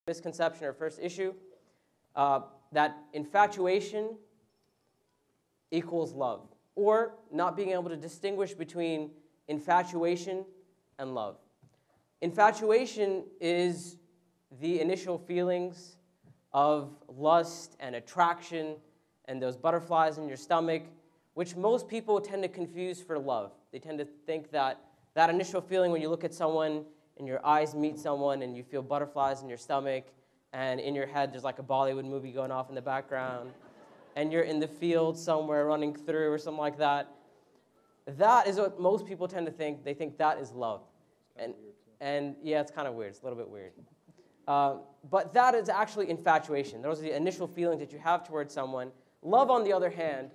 Misconception, or first issue, that infatuation equals love, or not being able to distinguish between infatuation and love. Infatuation is the initial feelings of lust and attraction and those butterflies in your stomach, which most people tend to confuse for love. They tend to think that that initial feeling when you look at someone and your eyes meet someone and you feel butterflies in your stomach, and in your head there's like a Bollywood movie going off in the background, and you're in the field somewhere running through or something like that. That is what most people tend to think. They think that is love. And yeah, it's kind of weird. It's a little bit weird. But that is actually infatuation. Those are the initial feelings that you have towards someone. Love, on the other hand,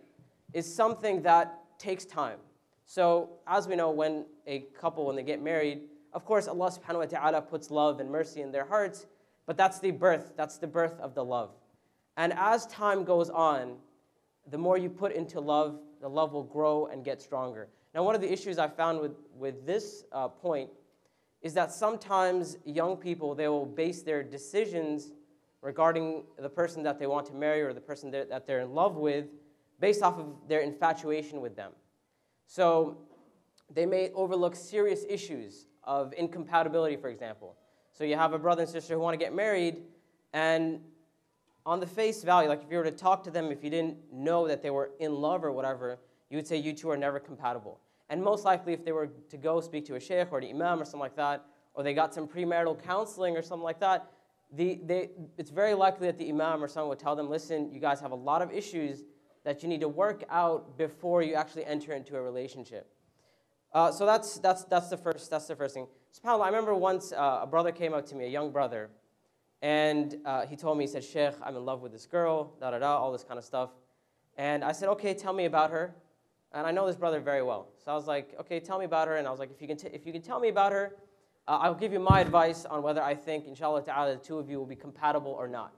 is something that takes time. So as we know, when a couple, when they get married, of course, Allah subhanahu wa ta'ala puts love and mercy in their hearts, but that's the birth of the love. And as time goes on, the more you put into love, the love will grow and get stronger. Now, one of the issues I found with this point is that sometimes young people, they will base their decisions regarding the person that they want to marry or the person that they're in love with based off of their infatuation with them. So they may overlook serious issues of incompatibility, for example. So you have a brother and sister who want to get married, and on the face value, like if you were to talk to them, if you didn't know that they were in love or whatever, you would say you two are never compatible. And most likely, if they were to go speak to a sheikh or the imam or something like that, or they got some premarital counseling or something like that, it's very likely that the imam or someone would tell them, listen, you guys have a lot of issues that you need to work out before you actually enter into a relationship. So that's the first thing. SubhanAllah, I remember once a brother came up to me, a young brother, and he told me, he said, Sheikh, I'm in love with this girl, all this kind of stuff. And I said, okay, tell me about her. And I know this brother very well. So I was like, okay, tell me about her. And I was like, if you can tell me about her, I'll give you my advice on whether I think, inshallah ta'ala, the two of you will be compatible or not.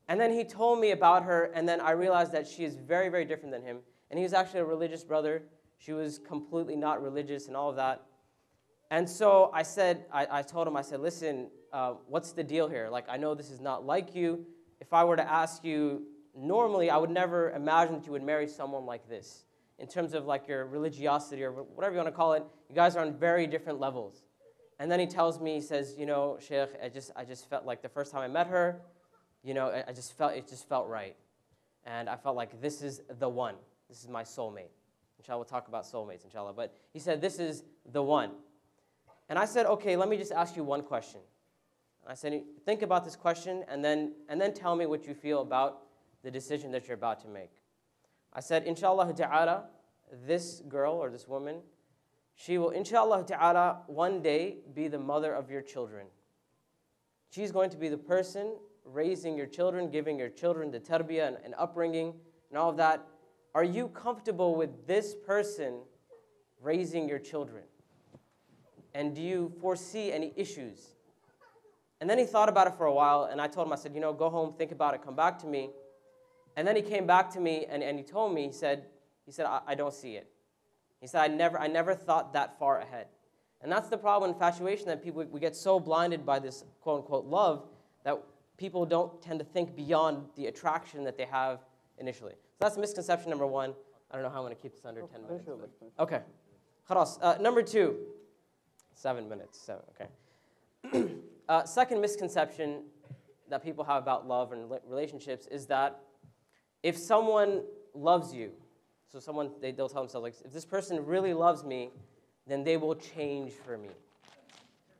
And then he told me about her, and then I realized that she is very, very different than him. And he was actually a religious brother. She was completely not religious and all of that. And so I told him, I said, listen, what's the deal here? Like, I know this is not like you. If I were to ask you, normally I would never imagine that you would marry someone like this. In terms of like your religiosity or whatever you want to call it, you guys are on very different levels. And then he tells me, he says, you know, Sheikh, I just felt like the first time I met her, you know, it just felt right. And I felt like this is the one. This is my soulmate. Inshallah, we'll talk about soulmates, inshallah. But he said, this is the one. And I said, okay, let me just ask you one question. And I said, think about this question and then tell me what you feel about the decision that you're about to make. I said, inshallah ta'ala, this girl or this woman, she will, inshallah ta'ala, one day be the mother of your children. She's going to be the person raising your children, giving your children the tarbiyah and upbringing and all of that. Are you comfortable with this person raising your children? And do you foresee any issues? And then he thought about it for a while, and I told him, I said, you know, go home, think about it, come back to me. And then he came back to me, and he told me, he said, I don't see it. He said, I never thought that far ahead. And that's the problem with infatuation, that we get so blinded by this quote-unquote love that people don't tend to think beyond the attraction that they have initially. So that's misconception number one. I don't know how I'm going to keep this under 10 minutes. Okay. Khalas. Number two. 7 minutes. Okay. Second misconception that people have about love and relationships is that if someone loves you, so they'll tell themselves, like, if this person really loves me, then they will change for me.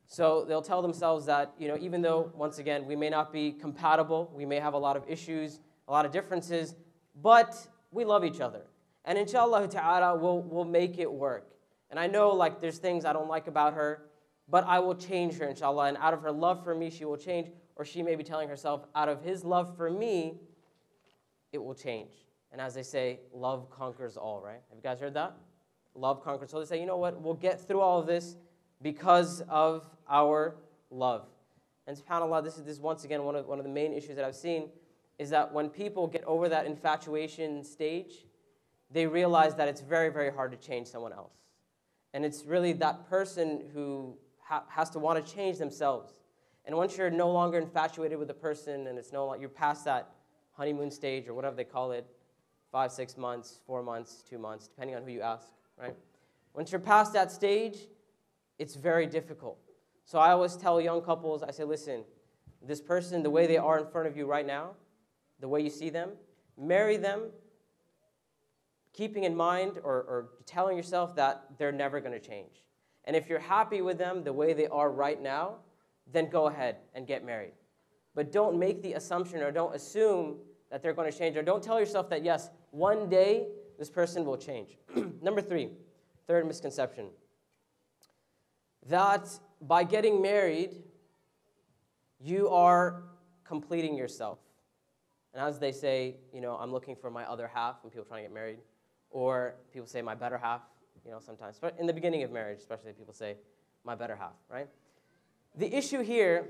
So they'll tell themselves that, you know, even though, once again, we may not be compatible, we may have a lot of issues, a lot of differences, but we love each other. And inshallah ta'ala, we'll make it work. And I know, like, there's things I don't like about her, but I will change her, inshallah. And out of her love for me, she will change. Or she may be telling herself, out of his love for me, it will change. And as they say, love conquers all, right? Have you guys heard that? Love conquers. So they say, you know what? We'll get through all of this because of our love. And subhanAllah, this is once again one of the main issues that I've seen, is that when people get over that infatuation stage, they realize that it's very, very hard to change someone else. And it's really that person who has to want to change themselves. And once you're no longer infatuated with the person and it's no longer, you're past that honeymoon stage or whatever they call it, 5, 6 months, 4 months, 2 months, depending on who you ask, right? Once you're past that stage, it's very difficult. So I always tell young couples, I say, listen, this person, the way they are in front of you right now, the way you see them, marry them, keeping in mind or telling yourself that they're never going to change. And if you're happy with them the way they are right now, then go ahead and get married. But don't make the assumption or don't assume that they're going to change, or don't tell yourself that, yes, one day this person will change. Number 3, third misconception, that by getting married, you are completing yourself. And as they say, I'm looking for my other half when people are trying to get married, or people say my better half, sometimes. But in the beginning of marriage, especially, people say my better half, right? The issue here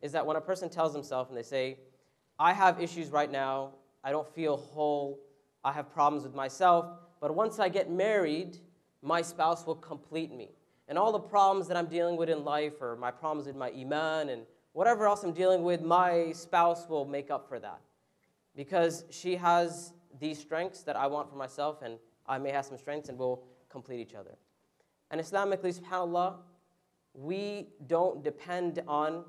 is that when a person tells himself and they say, I have issues right now, I don't feel whole, I have problems with myself, but once I get married, my spouse will complete me. And all the problems that I'm dealing with in life, or my problems with my iman, and whatever else I'm dealing with, my spouse will make up for that. Because she has these strengths that I want for myself, and I may have some strengths, and we'll complete each other. And Islamically, subhanAllah, we don't depend on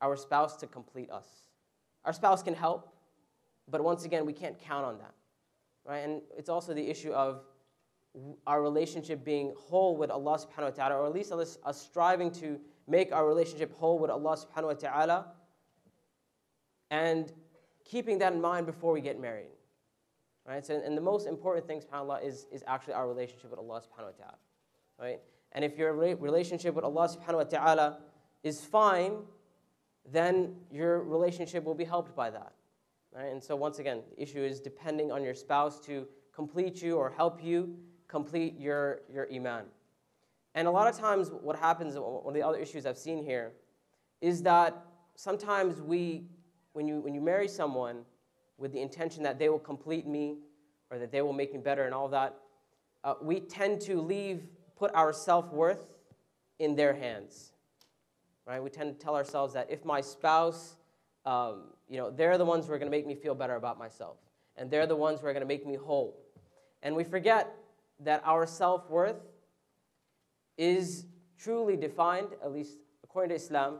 our spouse to complete us. Our spouse can help, but once again, we can't count on that, right? And it's also the issue of our relationship being whole with Allah subhanahu wa ta'ala, or at least us striving to make our relationship whole with Allah subhanahu wa ta'ala, and keeping that in mind before we get married, right? So, and the most important thing, subhanAllah, is actually our relationship with Allah subhanahu wa ta'ala, right? And if your relationship with Allah subhanahu wa ta'ala is fine, then your relationship will be helped by that, right? And so once again, the issue is depending on your spouse to complete you or help you complete your iman. And a lot of times what happens, one of the other issues I've seen here, is that sometimes when you marry someone with the intention that they will complete me or that they will make me better and all that, we tend to put our self-worth in their hands, right? We tend to tell ourselves that if my spouse, they're the ones who are going to make me feel better about myself, and they're the ones who are going to make me whole. And we forget that our self-worth is truly defined, at least according to Islam,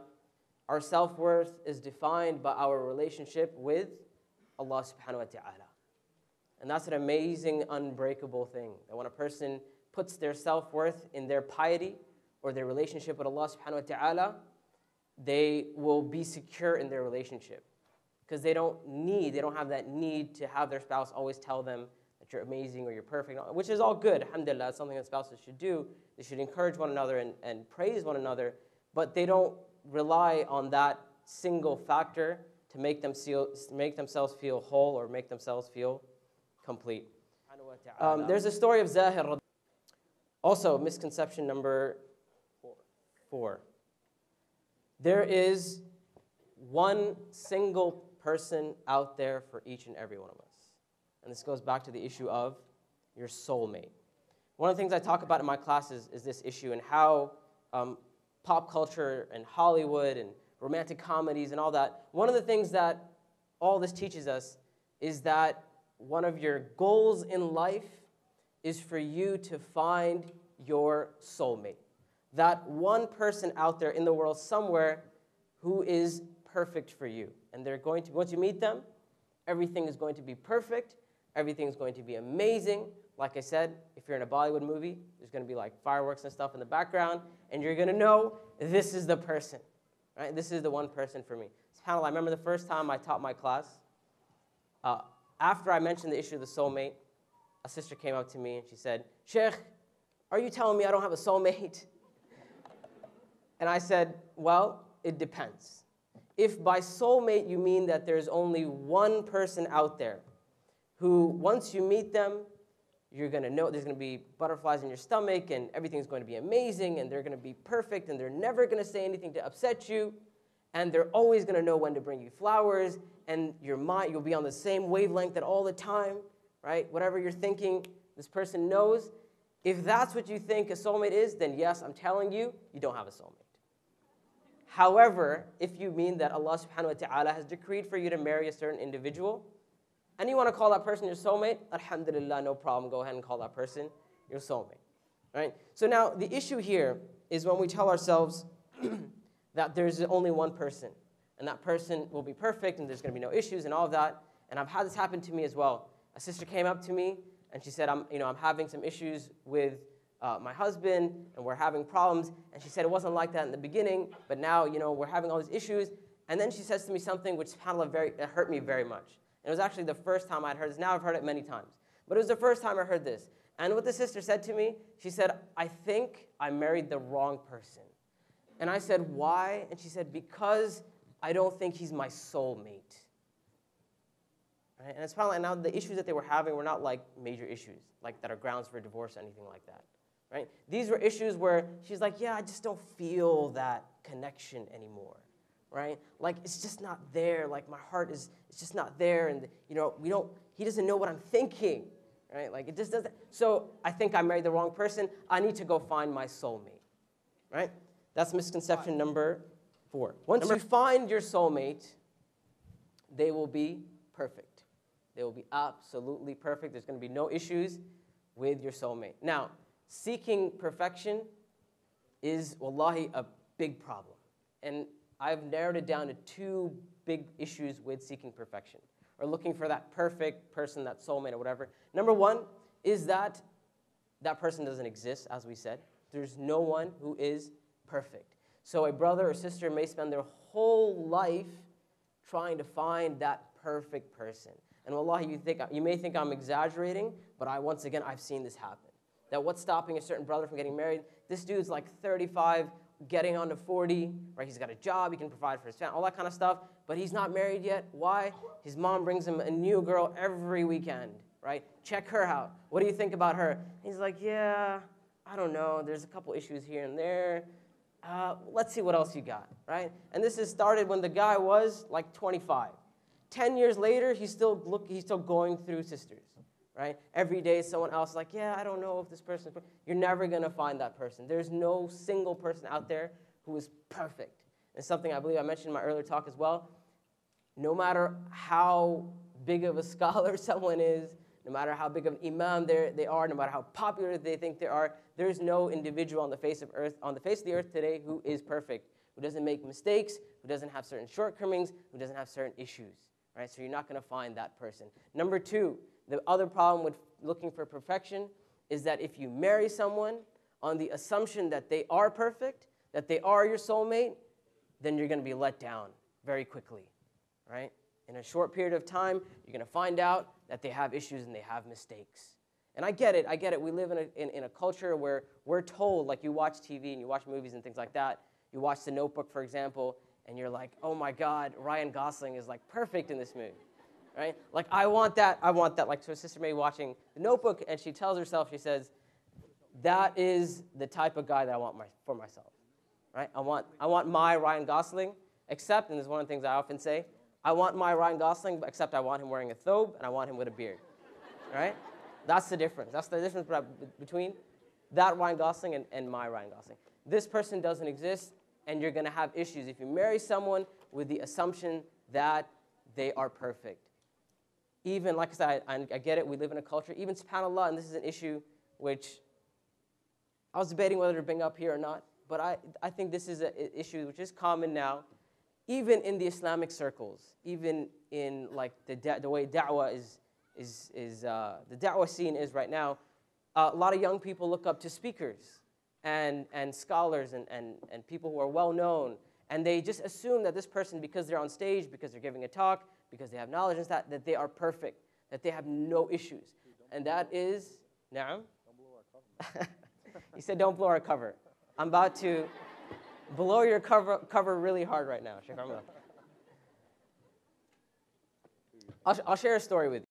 our self-worth is defined by our relationship with Allah subhanahu wa ta'ala. And that's an amazing, unbreakable thing, that when a person puts their self-worth in their piety or their relationship with Allah subhanahu wa ta'ala, they will be secure in their relationship. Because they don't have that need to have their spouse always tell them that you're amazing or you're perfect, which is all good, alhamdulillah, it's something that spouses should do. They should encourage one another and praise one another, but they don't rely on that single factor to make themselves feel whole or make themselves feel complete. There's a story of Zahir. Also, misconception number 4. There is one single person out there for each and every one of us. And this goes back to the issue of your soulmate. One of the things I talk about in my classes is this issue and how pop culture and Hollywood and romantic comedies and all that, one of the things that all this teaches us is that one of your goals in life is for you to find your soulmate. That one person out there in the world somewhere who is perfect for you. And they're going to, once you meet them, everything is going to be perfect. Everything is going to be amazing. Like I said, if you're in a Bollywood movie, there's going to be like fireworks and stuff in the background, and you're going to know this is the person, right? This is the one person for me. SubhanAllah, I remember the first time I taught my class, after I mentioned the issue of the soulmate, a sister came up to me and she said, "Sheikh, are you telling me I don't have a soulmate?" And I said, well, it depends. If by soulmate you mean that there's only one person out there who, once you meet them, you're going to know there's going to be butterflies in your stomach and everything's going to be amazing and they're going to be perfect and they're never going to say anything to upset you and they're always going to know when to bring you flowers and you'll be on the same wavelength at all the time, right? Whatever you're thinking, this person knows. If that's what you think a soulmate is, then yes, I'm telling you, you don't have a soulmate. However, if you mean that Allah subhanahu wa ta'ala has decreed for you to marry a certain individual, and you want to call that person your soulmate, alhamdulillah, no problem. Go ahead and call that person your soulmate. Right? So now the issue here is when we tell ourselves that there's only one person, and that person will be perfect, and there's going to be no issues and all of that. And I've had this happen to me as well. A sister came up to me, and she said, I'm having some issues with my husband, and we're having problems. And she said it wasn't like that in the beginning, but now, we're having all these issues. And then she says to me something which subhanAllah it hurt me very much. And it was actually the first time I'd heard this. Now I've heard it many times. But it was the first time I heard this. And what the sister said to me, she said, I think I married the wrong person. And I said, why? And she said, because I don't think he's my soulmate. Right? And it's probably now the issues that they were having were not like major issues, like that are grounds for divorce or anything like that. Right? These were issues where she's like, yeah, I just don't feel that connection anymore. Right? Like it's just not there. Like my heart it's just not there, and he doesn't know what I'm thinking. Right? Like it just doesn't. So I think I married the wrong person. I need to go find my soulmate. Right? That's misconception number 4. Once you find your soulmate, they will be perfect. They will be absolutely perfect. There's going to be no issues with your soulmate. Now, seeking perfection is, wallahi, a big problem. And I've narrowed it down to 2 big issues with seeking perfection, or looking for that perfect person, that soulmate or whatever. Number 1 is that that person doesn't exist, as we said. There's no one who is perfect. So a brother or sister may spend their whole life trying to find that perfect person. And wallahi, you may think I'm exaggerating, but once again, I've seen this happen. That what's stopping a certain brother from getting married? This dude's like 35, getting on to 40, right? He's got a job, he can provide for his family, all that kind of stuff, but he's not married yet. Why? His mom brings him a new girl every weekend, right? Check her out. What do you think about her? He's like, yeah, I don't know. There's a couple issues here and there. Let's see what else you got, right? And this has started when the guy was like 25. 10 years later, he's still going through sisters, right? Every day, someone else is like, yeah, I don't know if this person. You're never going to find that person. There's no single person out there who is perfect. It's something I believe I mentioned in my earlier talk as well. No matter how big of a scholar someone is, no matter how big of an imam they are, no matter how popular they think they are, there's no individual on the face of the earth today who is perfect, who doesn't make mistakes, who doesn't have certain shortcomings, who doesn't have certain issues, right? So you're not going to find that person. Number 2, the other problem with looking for perfection is that if you marry someone on the assumption that they are perfect, that they are your soulmate, then you're going to be let down very quickly, right? In a short period of time, you're going to find out that they have issues and they have mistakes. And I get it. We live in a culture where we're told, like you watch TV and you watch movies and things like that. You watch The Notebook, for example, and you're like, oh my God, Ryan Gosling is like perfect in this movie, right? Like I want that. Like so a sister may be watching The Notebook and she tells herself, she says, that is the type of guy that I want for myself, right? I want my Ryan Gosling, except, and this is one of the things I often say, I want my Ryan Gosling, except I want him wearing a thobe and I want him with a beard, right? That's the difference. That's the difference between that Ryan Gosling and my Ryan Gosling. This person doesn't exist, and you're going to have issues if you marry someone with the assumption that they are perfect. Even, like I said, I get it, we live in a culture, even subhanAllah, and this is an issue which I was debating whether to bring up here or not, but I think this is an issue which is common now, even in the Islamic circles, even in like the way da'wah the da'wah scene is right now. A lot of young people look up to speakers and scholars and people who are well known, and they just assume that this person, because they're on stage, because they're giving a talk, because they have knowledge and that they are perfect, that they have no issues. And that is, na'am? Don't blow our cover. He said, don't blow our cover. I'm about to blow your cover really hard right now, Sheikh Armel. I'll share a story with you.